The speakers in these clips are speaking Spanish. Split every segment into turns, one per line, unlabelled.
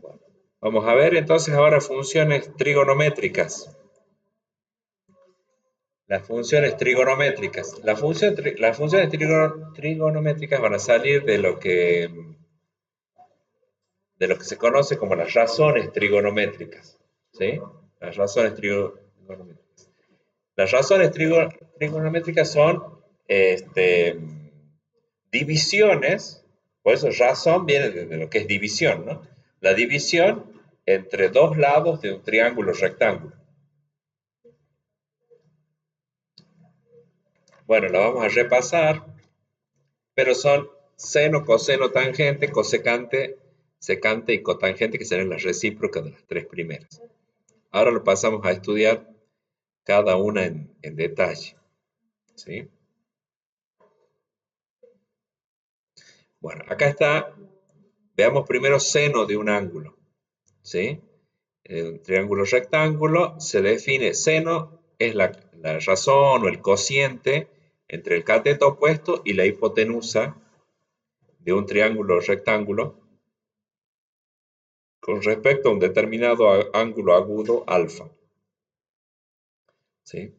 Bueno, vamos a ver entonces ahora funciones trigonométricas. Las funciones trigonométricas. Las funciones trigonométricas van a salir de lo que se conoce como las razones trigonométricas. ¿Sí? Las razones trigonométricas. Las razones trigonométricas son divisiones, por eso razón viene de lo que es división, ¿no? La división entre dos lados de un triángulo rectángulo. Bueno, la vamos a repasar, pero son seno, coseno, tangente, cosecante, secante y cotangente, que serán las recíprocas de las tres primeras. Ahora lo pasamos a estudiar cada una en detalle. ¿Sí? Bueno, acá está, veamos primero seno de un ángulo. ¿Sí? En un triángulo rectángulo se define seno, es la razón o el cociente entre el cateto opuesto y la hipotenusa de un triángulo rectángulo con respecto a un determinado ángulo agudo alfa. ¿Sí?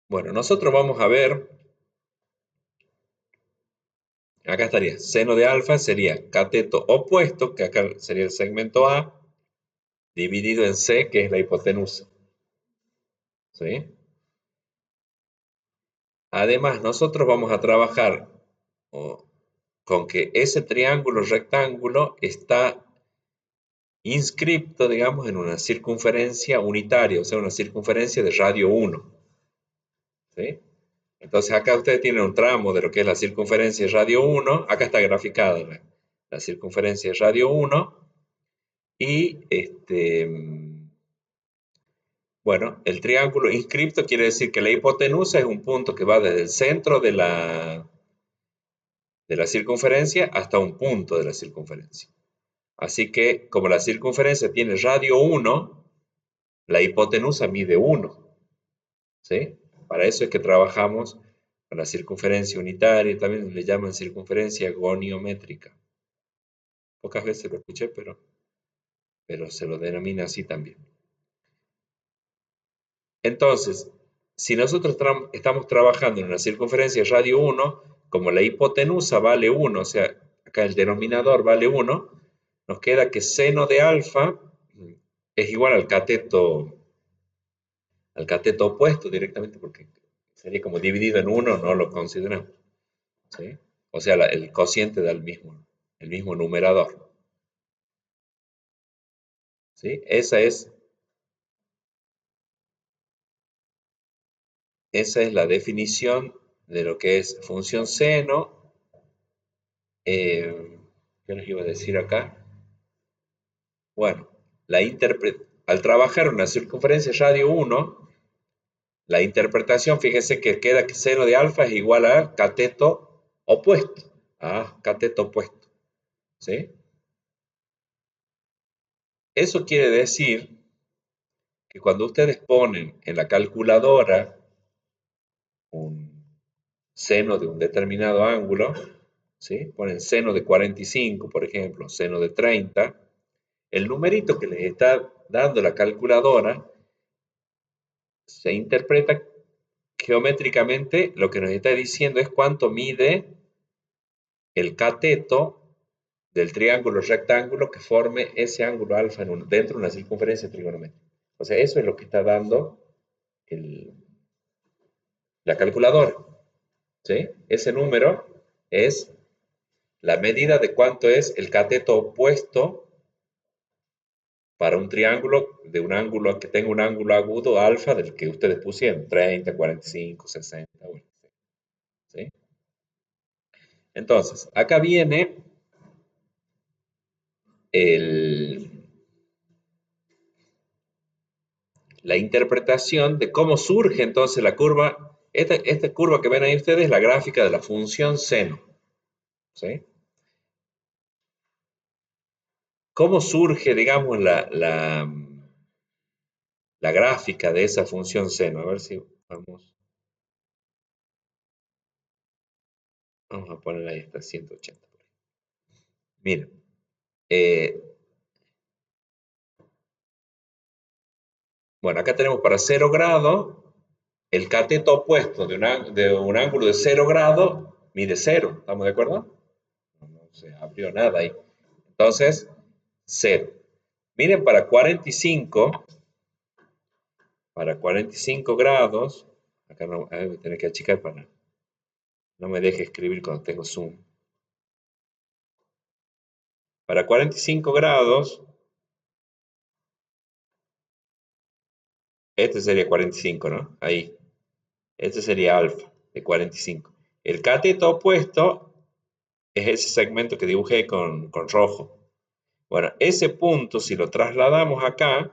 Bueno, nosotros vamos a ver, acá estaría, seno de alfa sería cateto opuesto, que acá sería el segmento A, dividido en C, que es la hipotenusa. ¿Sí? Además, nosotros vamos a trabajar con que ese triángulo rectángulo está inscripto, digamos, en una circunferencia unitaria, o sea, una circunferencia de radio 1. ¿Sí? Entonces acá ustedes tienen un tramo de lo que es la circunferencia de radio 1, acá está graficada la circunferencia de radio 1, y bueno, el triángulo inscripto quiere decir que la hipotenusa es un punto que va desde el centro de la circunferencia hasta un punto de la circunferencia. Así que, como la circunferencia tiene radio 1, la hipotenusa mide 1. ¿Sí? Para eso es que trabajamos con la circunferencia unitaria, también le llaman circunferencia goniométrica. Pocas veces lo escuché, pero se lo denomina así también. Entonces, si nosotros estamos trabajando en una circunferencia radio 1, como la hipotenusa vale 1, o sea, acá el denominador vale 1, nos queda que seno de alfa es igual al cateto opuesto directamente, porque sería como dividido en 1, no lo consideramos. ¿Sí? O sea, el cociente da el mismo numerador. ¿Sí? Esa es la definición de lo que es función seno. ¿Qué les iba a decir acá? Bueno, al trabajar una circunferencia radio 1, la interpretación, fíjese que queda que seno de alfa es igual a cateto opuesto. Cateto opuesto. ¿Sí? Eso quiere decir que cuando ustedes ponen en la calculadora un seno de un determinado ángulo, ¿sí? Ponen seno de 45, por ejemplo, seno de 30, el numerito que les está dando la calculadora se interpreta geométricamente, lo que nos está diciendo es cuánto mide el cateto del triángulo rectángulo que forme ese ángulo alfa dentro de una circunferencia trigonométrica. O sea, eso es lo que está dando la calculadora. ¿Sí? Ese número es la medida de cuánto es el cateto opuesto para un triángulo de un ángulo que tenga un ángulo agudo alfa del que ustedes pusieron, 30, 45, 60. Bueno, ¿sí? Entonces, acá viene el, la interpretación de cómo surge entonces la curva. Esta curva que ven ahí ustedes es la gráfica de la función seno. ¿Sí? ¿Cómo surge, digamos, la gráfica de esa función seno? A ver si vamos a poner ahí hasta 180. Miren, Eh, bueno, acá tenemos para 0 grados, el cateto opuesto de un ángulo de 0 grados mide 0. ¿Estamos de acuerdo? No se abrió nada ahí. Entonces, 0. Miren, para 45 grados, acá no, voy a tener que achicar para no me deje escribir cuando tengo zoom. Para 45 grados, este sería 45, ¿no? Ahí. Este sería alfa de 45. El cateto opuesto es ese segmento que dibujé con rojo. Bueno, ese punto, si lo trasladamos acá,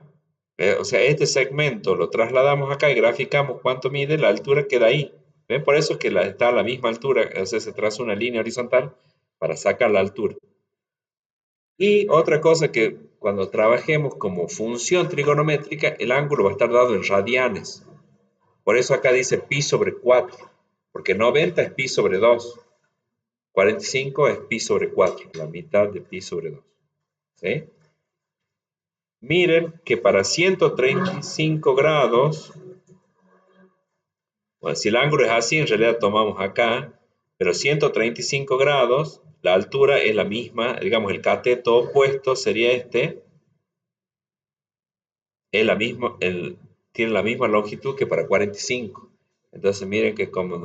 o sea, este segmento lo trasladamos acá y graficamos cuánto mide, la altura queda ahí. ¿Ven? Por eso es que está a la misma altura, o sea, se traza una línea horizontal para sacar la altura. Y otra cosa que cuando trabajemos como función trigonométrica, el ángulo va a estar dado en radianes. Por eso acá dice pi sobre 4, porque 90 es pi sobre 2, 45 es pi sobre 4, la mitad de pi sobre 2. ¿Sí? Miren que para 135 grados, bueno, si el ángulo es así, en realidad tomamos acá, pero 135 grados, la altura es la misma, digamos, el cateto opuesto sería este, es tiene la misma longitud que para 45. Entonces miren que como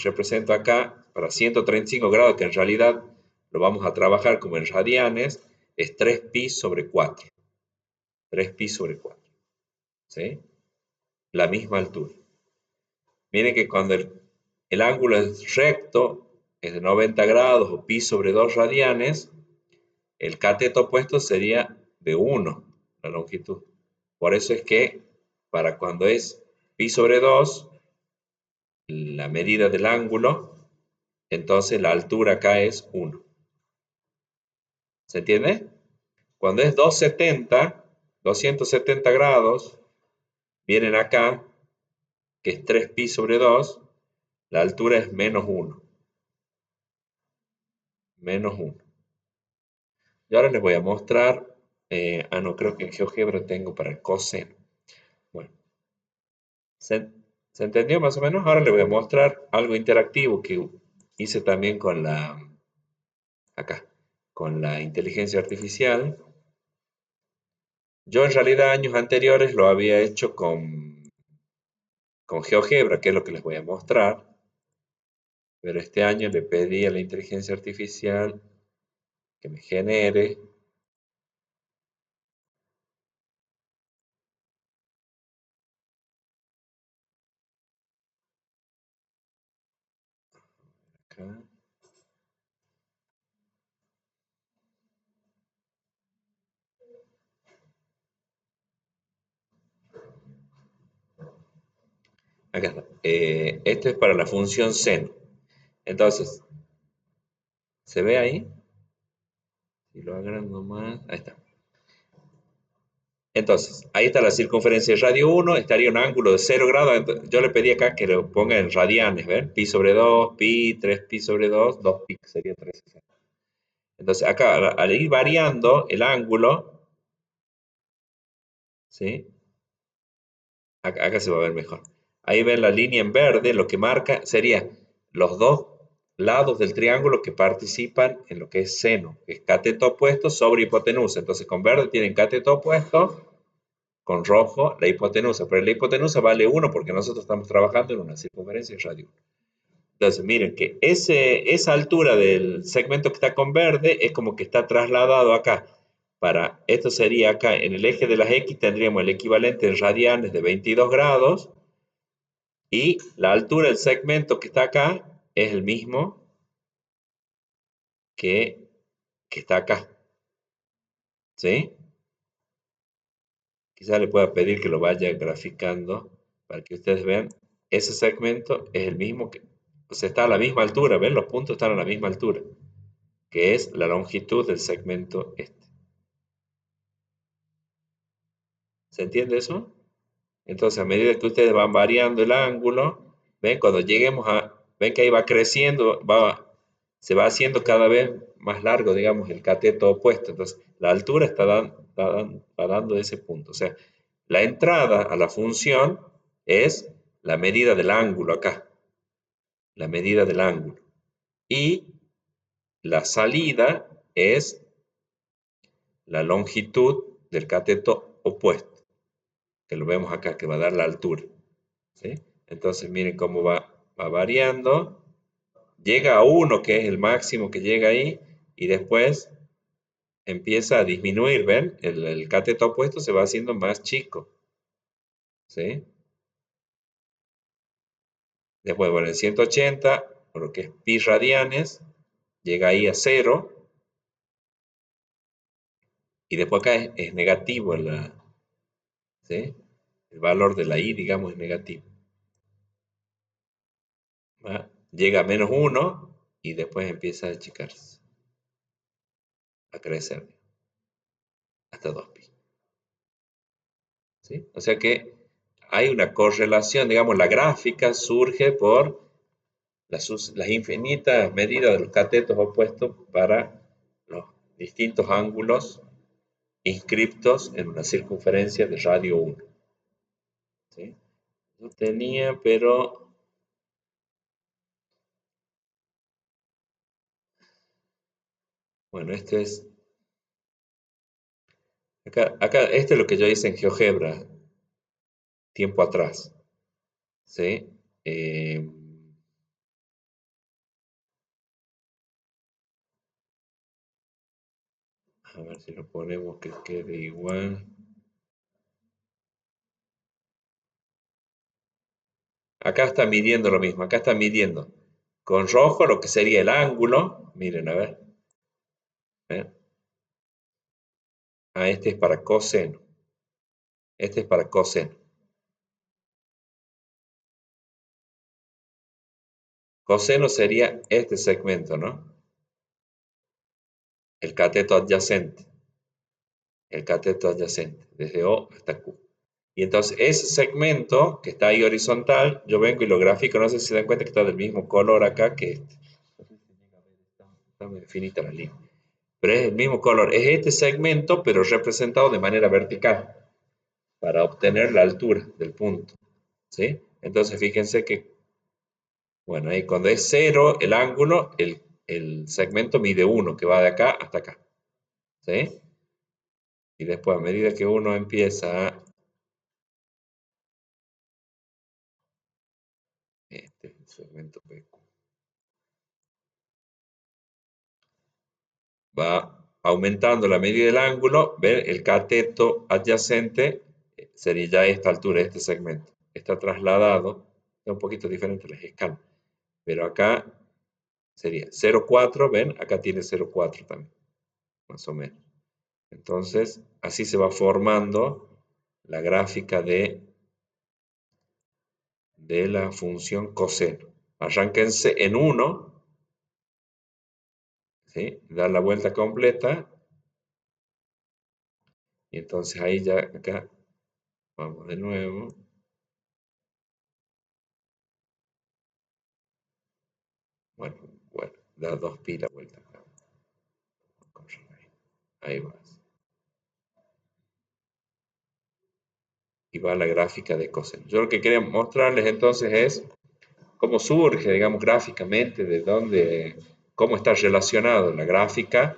represento acá para 135 grados, que en realidad lo vamos a trabajar como en radianes, es 3pi sobre 4. 3pi sobre 4. ¿Sí? La misma altura. Miren que cuando el ángulo es recto, es de 90 grados o pi sobre 2 radianes, el cateto opuesto sería de 1, la longitud. Por eso es que para cuando es pi sobre 2, la medida del ángulo, entonces la altura acá es 1. ¿Se entiende? Cuando es 270 grados, vienen acá, que es 3pi sobre 2, la altura es menos 1. Menos 1. Y ahora les voy a mostrar, no, creo que en GeoGebra tengo para el coseno. Bueno, ¿se, ¿se entendió más o menos? Ahora les voy a mostrar algo interactivo que hice también acá, con la inteligencia artificial. Yo en realidad años anteriores lo había hecho con GeoGebra, que es lo que les voy a mostrar. Pero este año le pedí a la inteligencia artificial que me genere acá. Acá está. Esto es para la función seno. Entonces, ¿se ve ahí? Si lo agrando más, ahí está. Entonces, ahí está la circunferencia de radio 1, estaría un ángulo de 0 grados. Yo le pedí acá que lo ponga en radianes, ¿ven? Pi sobre 2, pi, 3 pi sobre 2, 2 pi, sería 360. Entonces, acá, al ir variando el ángulo, ¿sí? Acá se va a ver mejor. Ahí ven la línea en verde, lo que marca sería los dos lados del triángulo que participan en lo que es seno, que es cateto opuesto sobre hipotenusa. Entonces, con verde tienen cateto opuesto, con rojo la hipotenusa, pero la hipotenusa vale 1 porque nosotros estamos trabajando en una circunferencia de radio 1. Entonces, miren que esa altura del segmento que está con verde es como que está trasladado acá. Esto sería acá, en el eje de las X tendríamos el equivalente en radianes de 22 grados y la altura del segmento que está acá es el mismo que, que está acá. ¿Sí? Quizá le pueda pedir que lo vaya graficando para que ustedes vean. Ese segmento es el mismo o sea, está a la misma altura, ¿ven? Los puntos están a la misma altura, que es la longitud del segmento este. ¿Se entiende eso? Entonces, a medida que ustedes van variando el ángulo, ven, cuando lleguemos ven que ahí va creciendo, se va haciendo cada vez más largo, digamos, el cateto opuesto. Entonces, la altura está dando ese punto. O sea, la entrada a la función es la medida del ángulo acá, la medida del ángulo. Y la salida es la longitud del cateto opuesto, que lo vemos acá, que va a dar la altura. ¿Sí? Entonces, miren cómo va variando. Llega a 1, que es el máximo que llega ahí, y después empieza a disminuir, ¿ven? El cateto opuesto se va haciendo más chico. ¿Sí? Después, bueno, el 180, por lo que es pi radianes, llega ahí a 0, y después acá es negativo ¿sí? El valor de la i, digamos, es negativo. ¿Va? Llega a menos 1 y después empieza a achicarse, a crecer hasta 2pi. ¿Sí? O sea que hay una correlación, digamos, la gráfica surge por las infinitas medidas de los catetos opuestos para los distintos ángulos inscriptos en una circunferencia de radio 1. ¿Sí? Yo tenía, pero bueno, este es, acá este es lo que yo hice en GeoGebra tiempo atrás. ¿Sí? Eh, a ver si lo ponemos que quede igual. Acá está midiendo lo mismo, acá está midiendo con rojo lo que sería el ángulo. Miren, a ver. ¿Eh? Ah, este es para coseno. Este es para coseno. Coseno sería este segmento, ¿no? El cateto adyacente. El cateto adyacente, desde O hasta Q. Y entonces ese segmento que está ahí horizontal, yo vengo y lo grafico, no sé si se dan cuenta que está del mismo color acá que este. No sé si se llega a ver, está muy finita la línea. Pero es el mismo color, es este segmento, pero representado de manera vertical, para obtener la altura del punto. ¿Sí? Entonces fíjense que, bueno, ahí cuando es 0 el ángulo, el segmento mide 1, que va de acá hasta acá. ¿Sí? Y después, a medida que uno empieza a... Este es el segmento PQ. Va aumentando la medida del ángulo, ¿ven? El cateto adyacente sería ya esta altura, este segmento. Está trasladado, es un poquito diferente las escalas, pero acá sería 0,4, ¿ven? Acá tiene 0,4 también, más o menos. Entonces, así se va formando la gráfica de la función coseno. Arránquense en 1, ¿sí? Dar la vuelta completa, y entonces ahí ya acá, vamos de nuevo. Bueno, da 2pi la vuelta. Ahí va. Y va la gráfica de coseno. Yo lo que quería mostrarles entonces es cómo surge, digamos, gráficamente, de dónde, cómo está relacionado la gráfica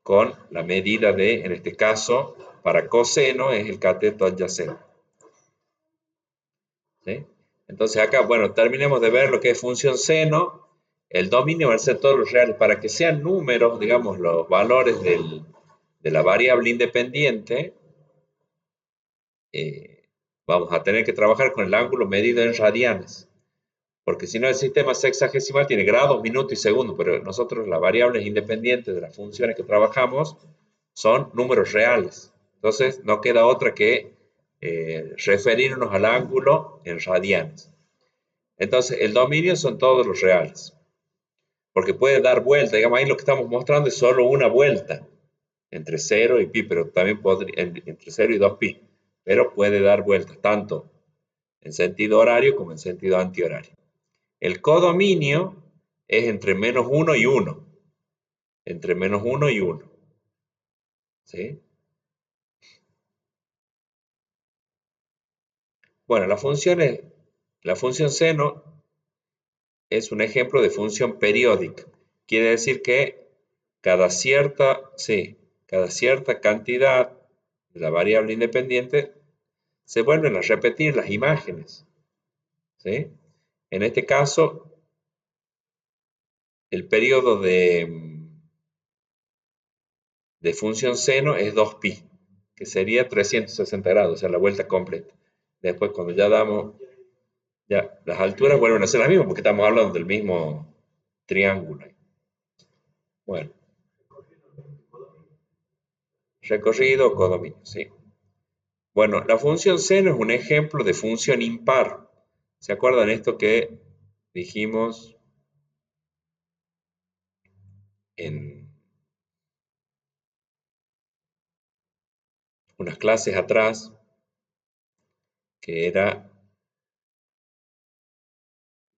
con la medida de, en este caso, para coseno es el cateto adyacente. ¿Sí? Entonces acá, bueno, terminemos de ver lo que es función seno. El dominio va a ser todos los reales. Para que sean números, digamos, los valores de la variable independiente, vamos a tener que trabajar con el ángulo medido en radianes. Porque si no, el sistema sexagesimal tiene grados, minutos y segundos, pero nosotros las variables independientes de las funciones que trabajamos son números reales. Entonces, no queda otra que referirnos al ángulo en radianes. Entonces, el dominio son todos los reales, porque puede dar vuelta. Digamos, ahí lo que estamos mostrando es solo una vuelta, entre 0 y pi, pero también podría, entre 0 y 2pi, pero puede dar vueltas tanto en sentido horario como en sentido antihorario. El codominio es entre menos 1 y 1. Entre menos 1 y 1. ¿Sí? Bueno, la función seno es un ejemplo de función periódica. Quiere decir que sí, cada cierta cantidad de la variable independiente se vuelven a repetir las imágenes. ¿Sí? En este caso, el periodo de función seno es 2pi, que sería 360 grados, o sea, la vuelta completa. Después, cuando ya damos, ya las alturas vuelven a ser las mismas, porque estamos hablando del mismo triángulo. Bueno, recorrido o codominio, sí. Bueno, la función seno es un ejemplo de función impar. ¿Se acuerdan esto que dijimos en unas clases atrás? Que era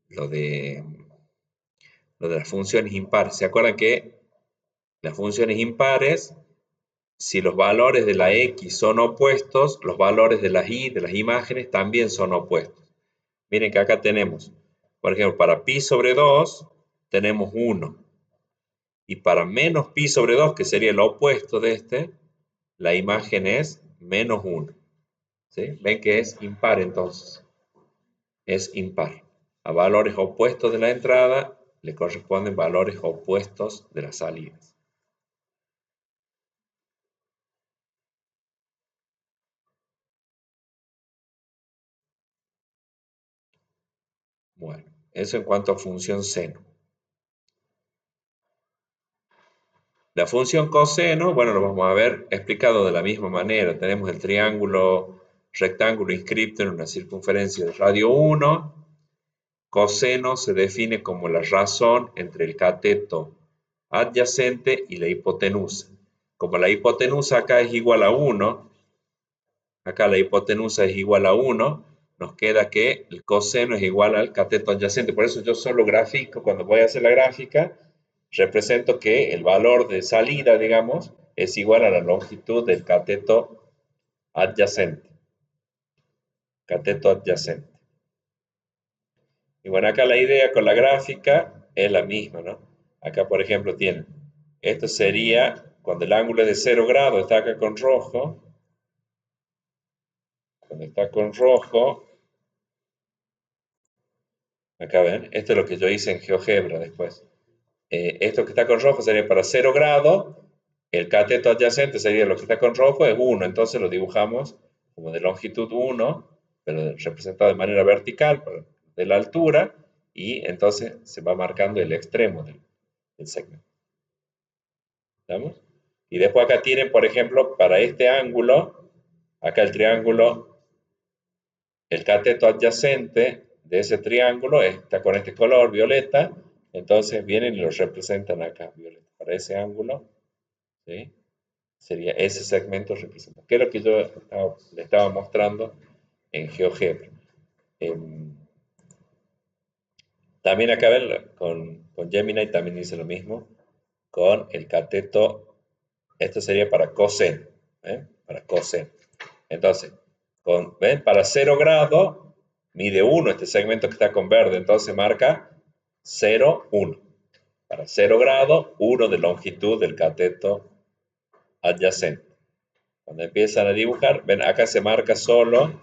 lo de, lo de las funciones impares. ¿Se acuerdan que las funciones impares, si los valores de la x son opuestos, los valores de las y, de las imágenes, también son opuestos? Miren que acá tenemos, por ejemplo, para pi sobre 2, tenemos 1. Y para menos pi sobre 2, que sería el opuesto de este, la imagen es menos 1. ¿Sí? Ven que es impar entonces. Es impar. A valores opuestos de la entrada le corresponden valores opuestos de las salidas. Bueno, eso en cuanto a función seno. La función coseno, bueno, lo vamos a ver explicado de la misma manera. Tenemos el triángulo rectángulo inscrito en una circunferencia de radio 1. Coseno se define como la razón entre el cateto adyacente y la hipotenusa. Como la hipotenusa acá es igual a 1, acá la hipotenusa es igual a 1, nos queda que el coseno es igual al cateto adyacente. Por eso yo solo grafico, cuando voy a hacer la gráfica, represento que el valor de salida, digamos, es igual a la longitud del cateto adyacente. Cateto adyacente. Y bueno, acá la idea con la gráfica es la misma, ¿no? Acá, por ejemplo, tienen, esto sería, cuando el ángulo es de 0 grados, está acá con rojo, cuando está con rojo, acá ven, esto es lo que yo hice en GeoGebra después. Esto que está con rojo sería para 0 grados, el cateto adyacente sería lo que está con rojo, es 1, entonces lo dibujamos como de longitud 1, pero representado de manera vertical, de la altura, y entonces se va marcando el extremo del segmento. ¿Estamos? Y después acá tienen, por ejemplo, para este ángulo, acá el triángulo, el cateto adyacente de ese triángulo está con este color violeta, entonces vienen y lo representan acá, violeta. Para ese ángulo, ¿sí? Sería ese segmento representado. Que es lo que yo le estaba mostrando en GeoGebra. También acá ven, con Gemini también dice lo mismo, con el cateto, esto sería para coseno, ¿eh? Para coseno. Entonces, ¿ven? Para 0 grados mide 1, este segmento que está con verde, entonces marca 0, 1. Para 0 grados, 1 de longitud del cateto adyacente. Cuando empiezan a dibujar, ven, acá se marca solo,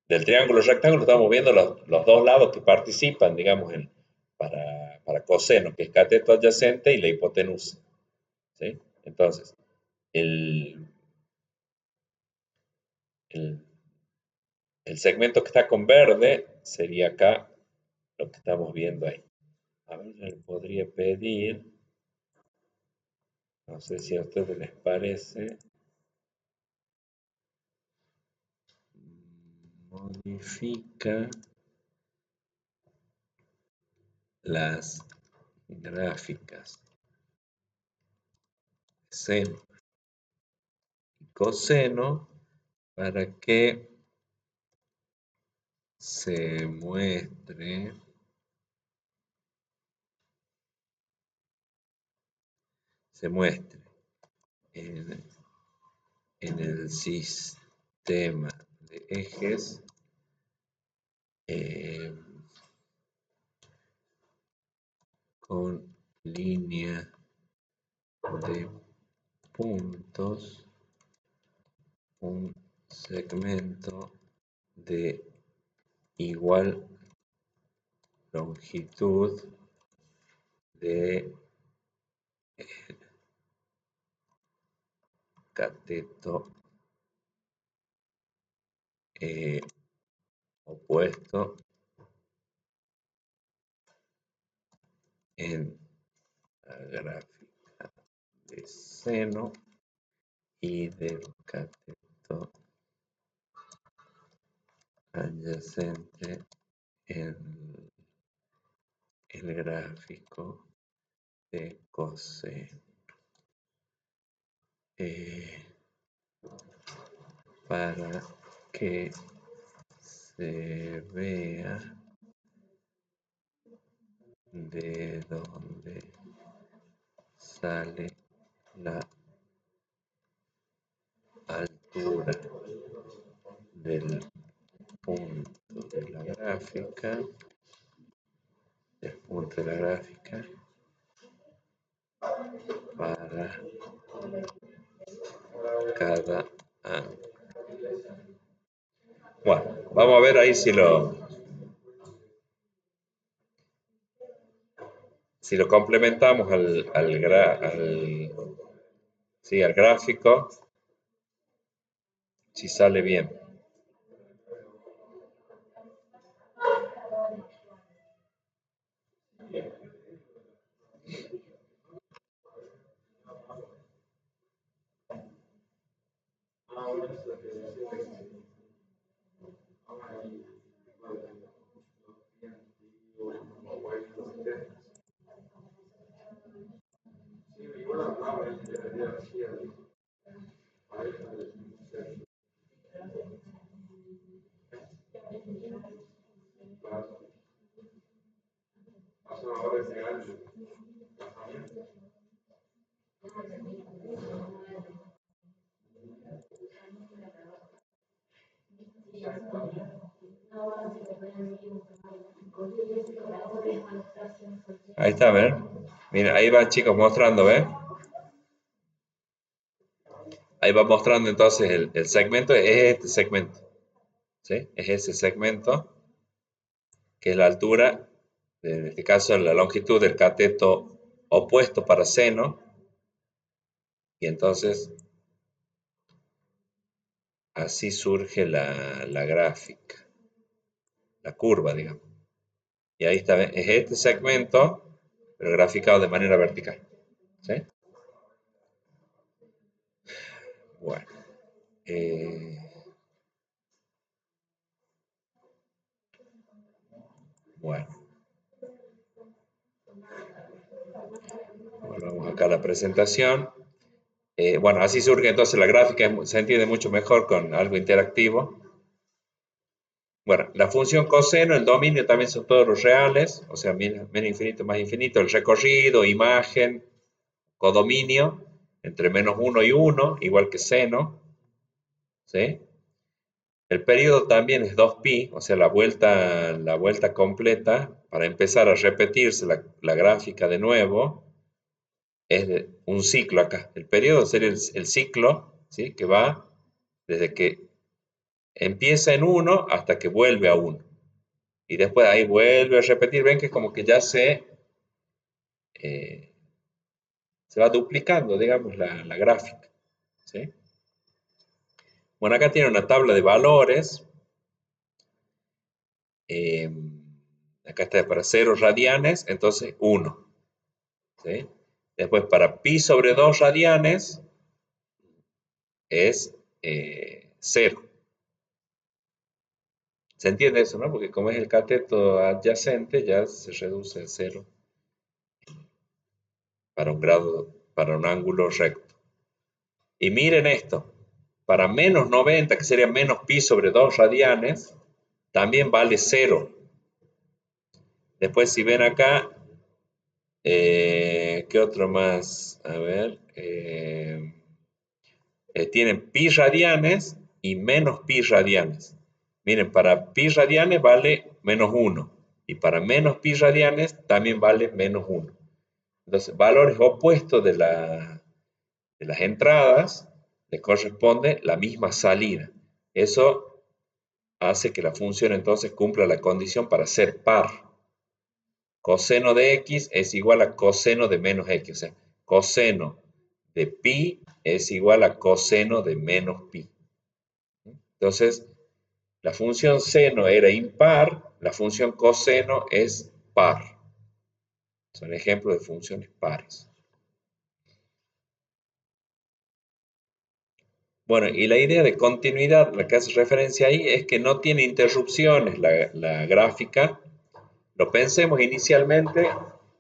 del triángulo rectángulo estamos viendo los dos lados que participan, digamos, para coseno, que es cateto adyacente y la hipotenusa. ¿Sí? Entonces, el, el, el segmento que está con verde sería acá lo que estamos viendo ahí. A ver, yo le podría pedir, no sé si a ustedes les parece, modifica las gráficas seno y coseno para que se muestre se muestre en el sistema de ejes con línea de puntos, un segmento de igual longitud de cateto opuesto en la gráfica de seno y del cateto adyacente en el gráfico de coseno. Para que se vea de dónde sale la altura del punto de la gráfica, para cada ángulo. Bueno, vamos a ver ahí si lo complementamos al gráfico, si sale bien. Ahí está, ¿ven? Mira, ahí va, chicos, mostrando, ¿ven? Ahí va mostrando entonces el segmento, es este segmento, ¿sí? Es ese segmento, que es la altura, en este caso la longitud del cateto opuesto para seno, y entonces así surge la gráfica, la curva, digamos. Y ahí está, ¿ven? Es este segmento, pero graficado de manera vertical, ¿sí? Bueno. Bueno. Volvamos acá a la presentación. Bueno, así surge entonces la gráfica, se entiende mucho mejor con algo interactivo. Bueno, la función coseno, el dominio también son todos los reales, o sea, menos infinito más infinito, el recorrido, imagen, codominio, entre menos 1 y 1, igual que seno, ¿sí? El periodo también es 2pi, o sea, la vuelta completa, para empezar a repetirse la gráfica de nuevo, es un ciclo acá. El periodo sería el ciclo, ¿sí? Que va desde que empieza en 1 hasta que vuelve a 1. Y después ahí vuelve a repetir. Ven que como que ya se va duplicando, digamos, la gráfica, ¿sí? Bueno, acá tiene una tabla de valores. Acá está para 0 radianes, entonces 1. ¿Sí? Después para pi sobre 2 radianes es 0. ¿Se entiende eso, no? Porque como es el cateto adyacente, ya se reduce a 0 para un ángulo recto. Y miren esto, para menos 90, que sería menos pi sobre 2 radianes, también vale 0. Después, si ven acá, ¿Qué otro más? A ver. Tienen pi radianes y menos pi radianes. Miren, para pi radianes vale -1 y para menos pi radianes también vale -1. Entonces, valores opuestos de las entradas le corresponde la misma salida. Eso hace que la función entonces cumpla la condición para ser par. Coseno de x es igual a coseno de menos x. O sea, coseno de pi es igual a coseno de menos pi. Entonces, la función seno era impar, la función coseno es par. Son ejemplos de funciones pares. Bueno, y la idea de continuidad, la que hace referencia ahí, es que no tiene interrupciones la gráfica. Lo pensemos inicialmente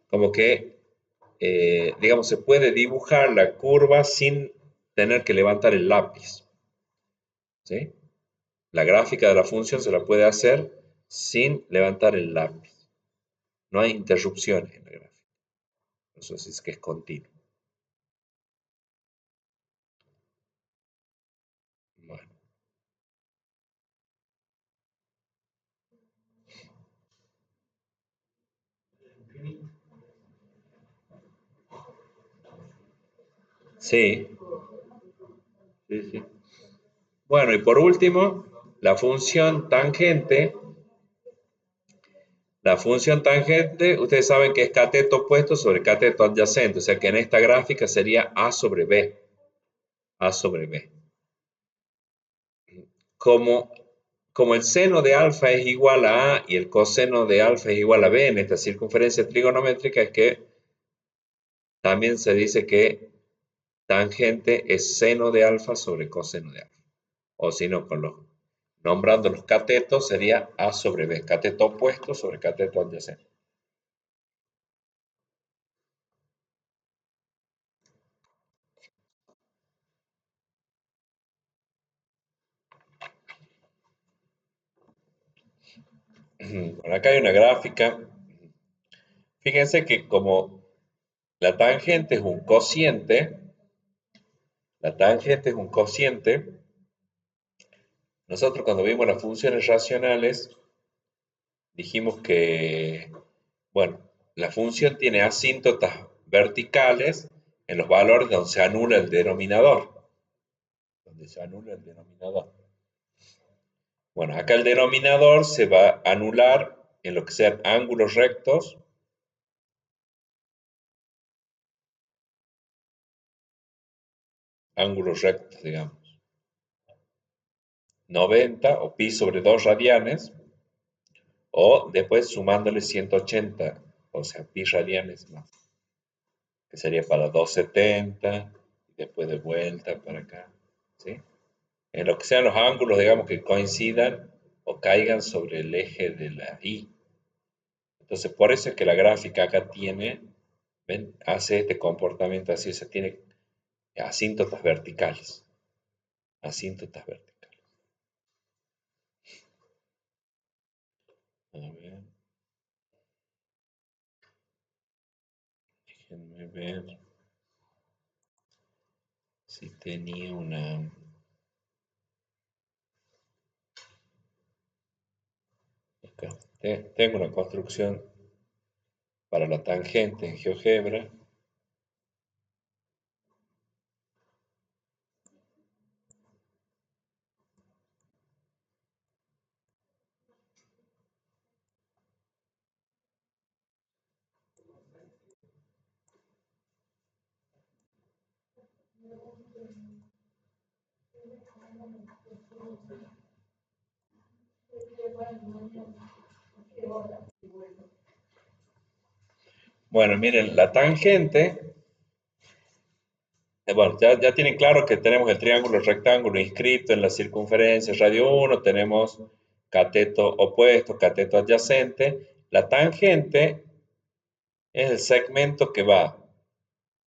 como que, digamos, se puede dibujar la curva sin tener que levantar el lápiz. ¿Sí? La gráfica de la función se la puede hacer sin levantar el lápiz. No hay interrupciones en la gráfica. Eso sí es que es continuo. Bueno, sí, sí, sí. Bueno, y por último, la función tangente. La función tangente, ustedes saben que es cateto opuesto sobre cateto adyacente, o sea que en esta gráfica sería A sobre B. A sobre B. Como, como el seno de alfa es igual a A y el coseno de alfa es igual a B en esta circunferencia trigonométrica, es que también se dice que tangente es seno de alfa sobre coseno de alfa. O si no, nombrando los catetos sería A sobre B, cateto opuesto sobre cateto adyacente. Bueno, acá hay una gráfica. Fíjense que como la tangente es un cociente, la tangente es un cociente, nosotros cuando vimos las funciones racionales dijimos que, bueno, la función tiene asíntotas verticales en los valores donde se anula el denominador. Donde se anula el denominador. Bueno, acá el denominador se va a anular en lo que sean ángulos rectos, digamos, 90 o pi sobre 2 radianes, o después sumándole 180, o sea, pi radianes más, que sería para 270, y después de vuelta para acá, ¿sí? En lo que sean los ángulos, digamos, que coincidan o caigan sobre el eje de la Y. Entonces, por eso es que la gráfica acá tiene, ¿ven? Hace este comportamiento así, o sea, tiene asíntotas verticales. Asíntotas verticales. A ver, déjenme ver si tenía una... Acá. Tengo una construcción para la tangente en GeoGebra. Bueno, miren, la tangente, bueno, ya tienen claro que tenemos el triángulo rectángulo inscrito en la circunferencia radio 1, tenemos cateto opuesto, cateto adyacente. La tangente es el segmento que va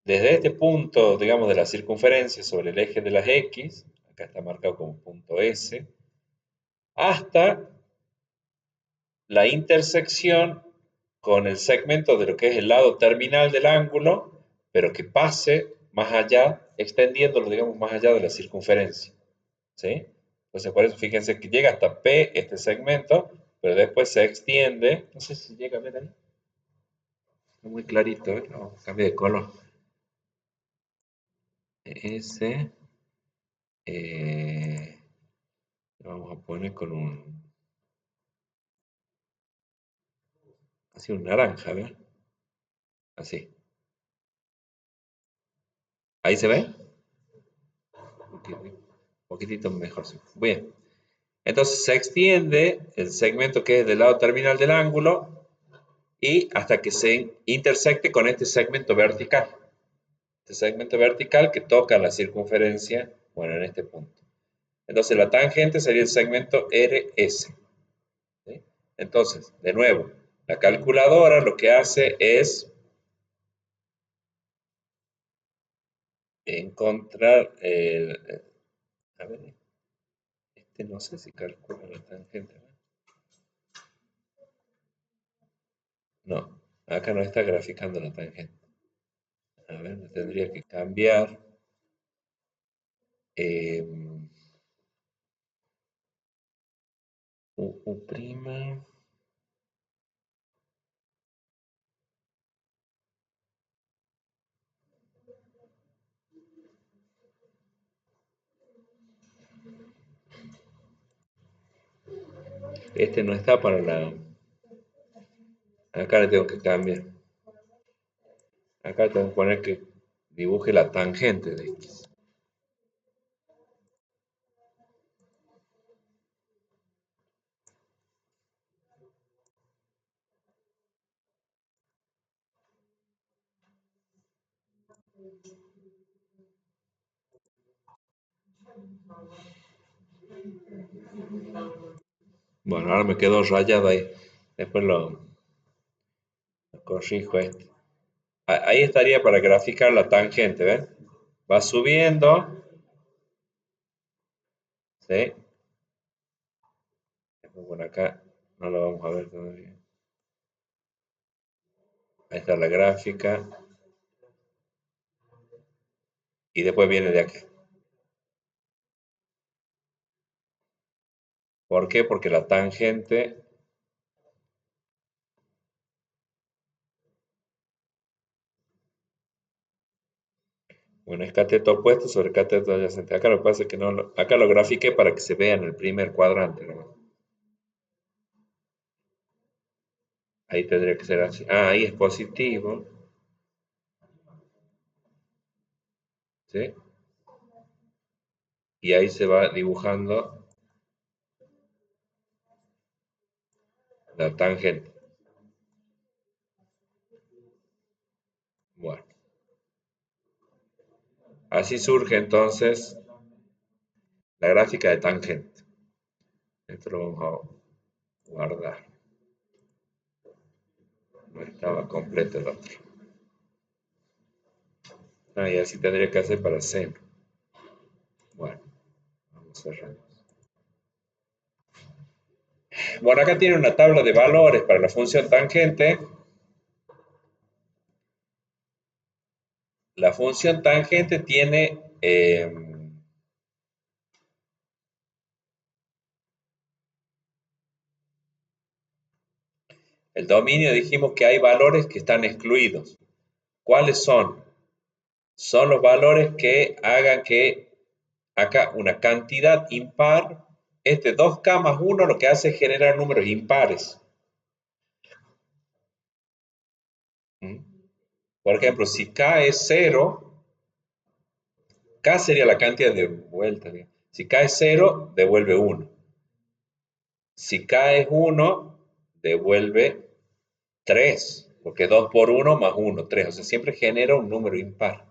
desde este punto, digamos, de la circunferencia sobre el eje de las X, acá está marcado como punto S, hasta la intersección con el segmento de lo que es el lado terminal del ángulo, pero que pase más allá, extendiéndolo, digamos, más allá de la circunferencia. ¿Sí? Entonces, por eso fíjense que llega hasta P este segmento, pero después se extiende. No sé si llega a ver ahí. Está muy clarito, ¿eh? No, cambia de color. S. eh, lo vamos a poner con así un naranja, a ver. Así. ¿Ahí se ve? Un poquitito mejor. Sí. Bien. Entonces se extiende el segmento que es del lado terminal del ángulo y hasta que se intersecte con este segmento vertical. Este segmento vertical que toca la circunferencia, bueno, en este punto. Entonces la tangente sería el segmento RS. ¿Sí? Entonces, de nuevo, la calculadora lo que hace es encontrar a ver, este no sé si calcula la tangente. No, acá no está graficando la tangente. A ver, me tendría que cambiar. eh, prima. Este no está para la. Acá le tengo que cambiar. Acá tengo que poner que dibuje la tangente de X. Bueno, ahora me quedó rayado ahí. Después lo corrijo este. Ahí estaría para graficar la tangente, ¿ven? Va subiendo, ¿sí? Bueno, acá no lo vamos a ver todavía. Ahí está la gráfica. Y después viene de acá. ¿Por qué? Porque la tangente, bueno, es cateto opuesto sobre cateto adyacente. Acá lo que pasa es que no acá lo grafiqué para que se vea en el primer cuadrante, ¿no? Ahí tendría que ser así. Ah, ahí es positivo, ¿sí? Y ahí se va dibujando la tangente. Bueno, así surge entonces la gráfica de tangente. Esto lo vamos a guardar. No estaba completo el otro. Ah, y así tendría que hacer para seno. Bueno, vamos a cerrar. Bueno, acá tiene una tabla de valores para la función tangente. La función tangente tiene el dominio, dijimos que hay valores que están excluidos. ¿Cuáles son? Son los valores que hagan que acá una cantidad impar, este 2K más 1 lo que hace es generar números impares. ¿Mm? Por ejemplo, si K es 0, K sería la cantidad de vueltas. Si K es 0, devuelve 1. Si K es 1, devuelve 3, porque 2 por 1 más 1, 3. O sea, siempre genera un número impar.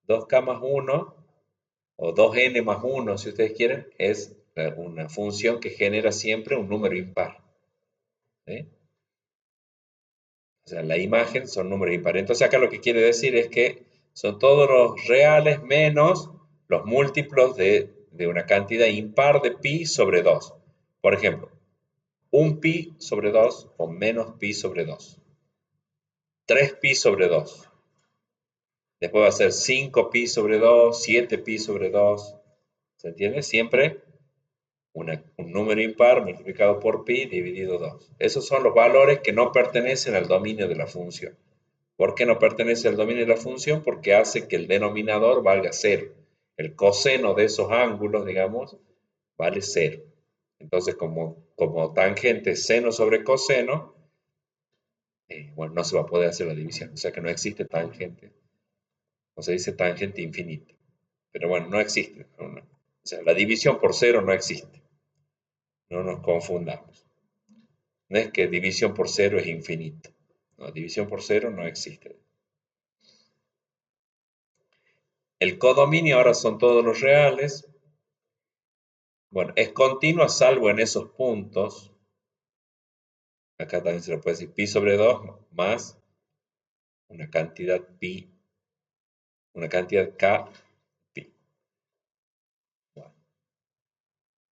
2K más 1 o 2N más 1, si ustedes quieren, es una función que genera siempre un número impar. ¿Sí? O sea, la imagen son números impares. Entonces acá lo que quiere decir es que son todos los reales menos los múltiplos de una cantidad impar de pi sobre 2. Por ejemplo, un pi sobre 2 o menos pi sobre 2. 3pi sobre 2. Después va a ser 5pi sobre 2, 7pi sobre 2. ¿Se entiende? Siempre un número impar multiplicado por pi dividido 2. Esos son los valores que no pertenecen al dominio de la función. ¿Por qué no pertenece al dominio de la función? Porque hace que el denominador valga 0. El coseno de esos ángulos, digamos, vale 0. Entonces, como tangente es seno sobre coseno, bueno, no se va a poder hacer la división. O sea que no existe tangente. O se dice tangente infinita. Pero bueno, no existe. O sea, la división por 0 no existe. No nos confundamos. No es que división por 0 es infinito. No, división por 0 no existe. El codominio ahora son todos los reales. Bueno, es continua salvo en esos puntos. Acá también se lo puede decir pi sobre 2 más una cantidad pi, una cantidad k pi. Bueno,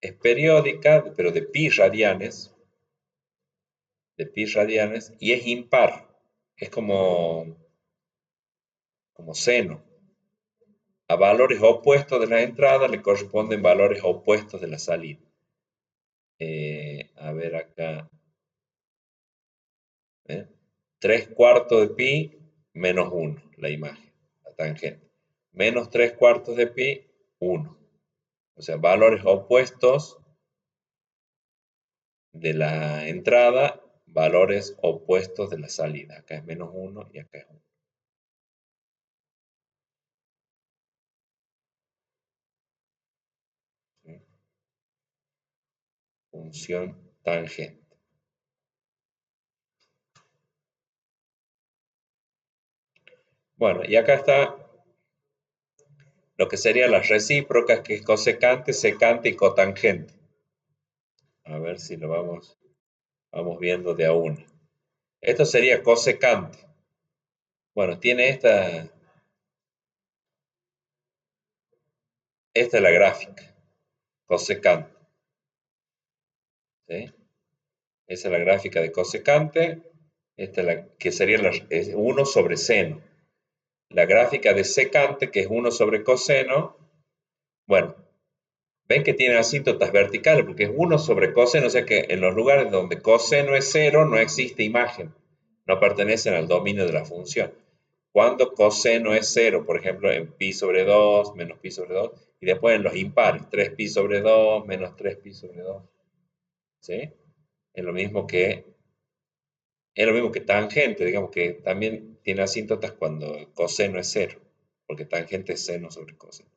es periódica, pero de pi radianes, y es impar. Es como seno. A valores opuestos de la entrada le corresponden valores opuestos de la salida. A ver acá. 3 cuartos de pi menos 1, la imagen, la tangente. Menos 3 cuartos de pi, 1. O sea, valores opuestos de la entrada, valores opuestos de la salida. Acá es menos 1 y acá es 1. ¿Sí? Función tangente. Bueno, y acá está lo que serían las recíprocas, que es cosecante, secante y cotangente. A ver si lo vamos viendo de a una. Esto sería cosecante. Bueno, tiene esta es la gráfica, cosecante. ¿Sí? Esa es la gráfica de cosecante. Esta es la que sería 1 sobre seno. La gráfica de secante, que es 1 sobre coseno. Bueno, ven que tiene asíntotas verticales, porque es 1 sobre coseno, o sea que en los lugares donde coseno es 0 no existe imagen, no pertenecen al dominio de la función. Cuando coseno es 0, por ejemplo, en pi sobre 2, menos pi sobre 2, y después en los impares, 3pi sobre 2, menos 3pi sobre 2. ¿Sí? Es lo mismo que tangente, digamos que también tiene asíntotas cuando coseno es 0, porque tangente es seno sobre coseno.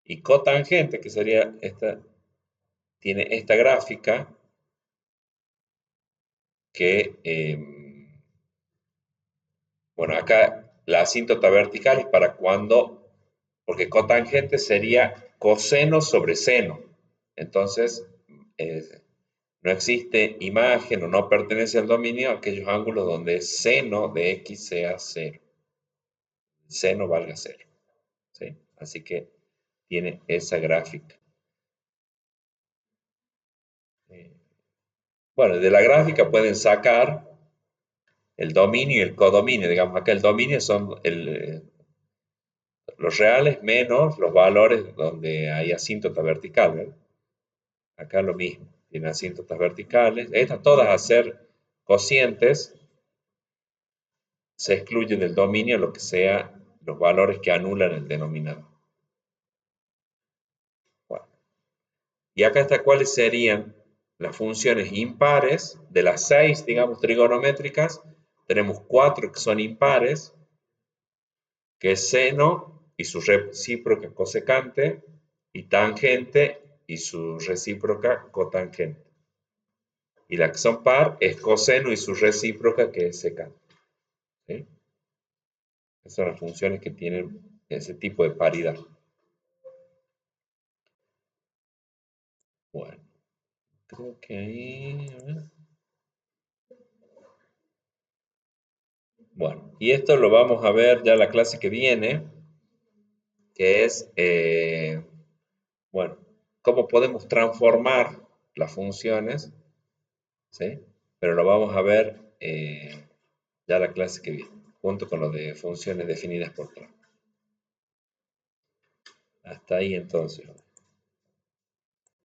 Y cotangente, que sería esta, tiene esta gráfica que, bueno, acá la asíntota vertical es para cuando, porque cotangente sería coseno sobre seno. Entonces, no existe imagen o no pertenece al dominio a aquellos ángulos donde seno de x sea 0. Seno valga 0. ¿Sí? Así que tiene esa gráfica. Bueno, de la gráfica pueden sacar el dominio y el codominio. Digamos, acá el dominio son los reales menos los valores donde hay asíntota vertical. ¿Verdad? Acá lo mismo, tiene asíntotas verticales. Estas todas a ser cocientes se excluye del dominio lo que sea los valores que anulan el denominador. Bueno, y acá está cuáles serían las funciones impares. De las 6, digamos, trigonométricas, tenemos 4 que son impares, que es seno y su recíproca cosecante, y tangente y su recíproca cotangente. Y la que son par es coseno y su recíproca, que es secante. ¿Sí? Esas son las funciones que tienen ese tipo de paridad. Bueno, creo que ahí... A ver. Bueno, y esto lo vamos a ver ya la clase que viene, que es, bueno, cómo podemos transformar las funciones, ¿sí? Pero lo vamos a ver ya la clase que viene, junto con lo de funciones definidas por tramo. Hasta ahí entonces.